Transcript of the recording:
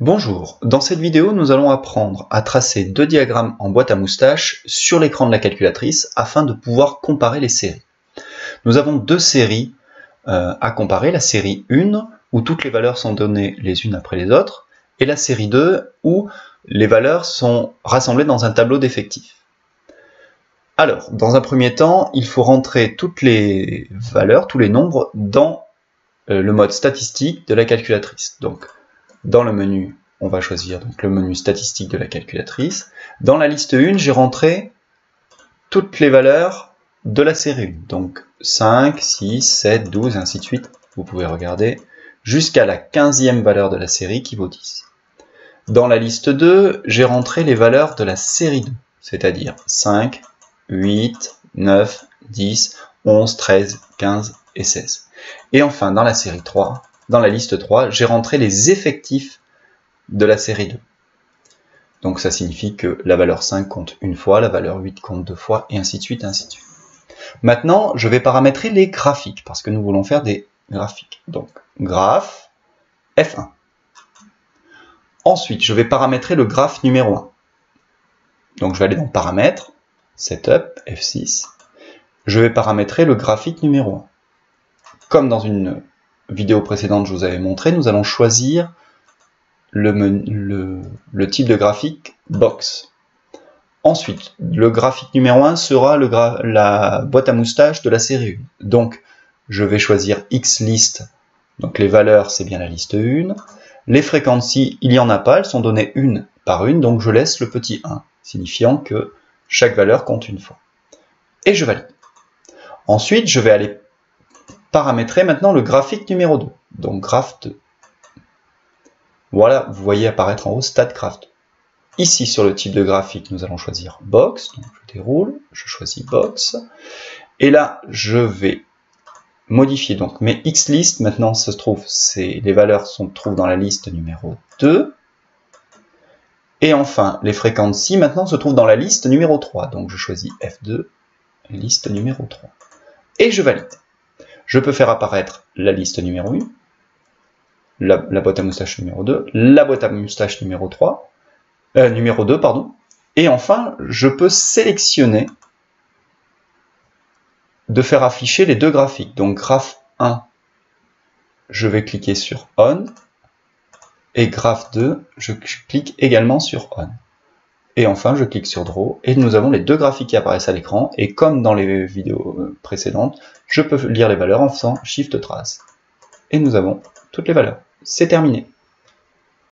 Bonjour, dans cette vidéo nous allons apprendre à tracer deux diagrammes en boîte à moustaches sur l'écran de la calculatrice afin de pouvoir comparer les séries. Nous avons deux séries à comparer, la série 1 où toutes les valeurs sont données les unes après les autres et la série 2 où les valeurs sont rassemblées dans un tableau d'effectifs. Alors, dans un premier temps, il faut rentrer toutes les valeurs, tous les nombres dans le mode statistique de la calculatrice. Donc, dans le menu, on va choisir donc le menu statistique de la calculatrice. Dans la liste 1, j'ai rentré toutes les valeurs de la série 1. Donc 5, 6, 7, 12, et ainsi de suite. Vous pouvez regarder jusqu'à la 15e valeur de la série qui vaut 10. Dans la liste 2, j'ai rentré les valeurs de la série 2, c'est-à-dire 5, 8, 9, 10, 11, 13, 15 et 16. Et enfin, dans la série 3, dans la liste 3, j'ai rentré les effectifs de la série 2. Donc ça signifie que la valeur 5 compte une fois, la valeur 8 compte deux fois, et ainsi de suite, et ainsi de suite. Maintenant, je vais paramétrer les graphiques, parce que nous voulons faire des graphiques. Donc, graphe, F1. Ensuite, je vais paramétrer le graphe numéro 1. Donc je vais aller dans Paramètres, Setup, F6. Je vais paramétrer le graphique numéro 1. Comme dans une vidéo précédente, je vous avais montré, nous allons choisir le type de graphique Box. Ensuite, le graphique numéro 1 sera la boîte à moustaches de la série 1. Donc, je vais choisir XList. Donc, les valeurs, c'est bien la liste 1. Les frequencies, il n'y en a pas, elles sont données une par une, donc je laisse le petit 1, signifiant que chaque valeur compte une fois. Et je valide. Ensuite, je vais aller paramétrer maintenant le graphique numéro 2, donc graph 2. Voilà, vous voyez apparaître en haut StatGraph 2. Ici, sur le type de graphique, nous allons choisir Box, donc je déroule, je choisis Box, et là, je vais modifier donc mes XList, maintenant se trouve, les valeurs se trouvent dans la liste numéro 2, et enfin, les frequencies maintenant se trouvent dans la liste numéro 3, donc je choisis F2, liste numéro 3, et je valide. Je peux faire apparaître la liste numéro 1, la boîte à moustache numéro 2, la boîte à moustache numéro 2, pardon, et enfin, je peux sélectionner de faire afficher les deux graphiques. Donc, graphe 1, je vais cliquer sur On, et graphe 2, je clique également sur On. Et enfin, je clique sur Draw, et nous avons les deux graphiques qui apparaissent à l'écran, et comme dans les vidéos précédentes, je peux lire les valeurs en faisant Shift Trace. Et nous avons toutes les valeurs. C'est terminé.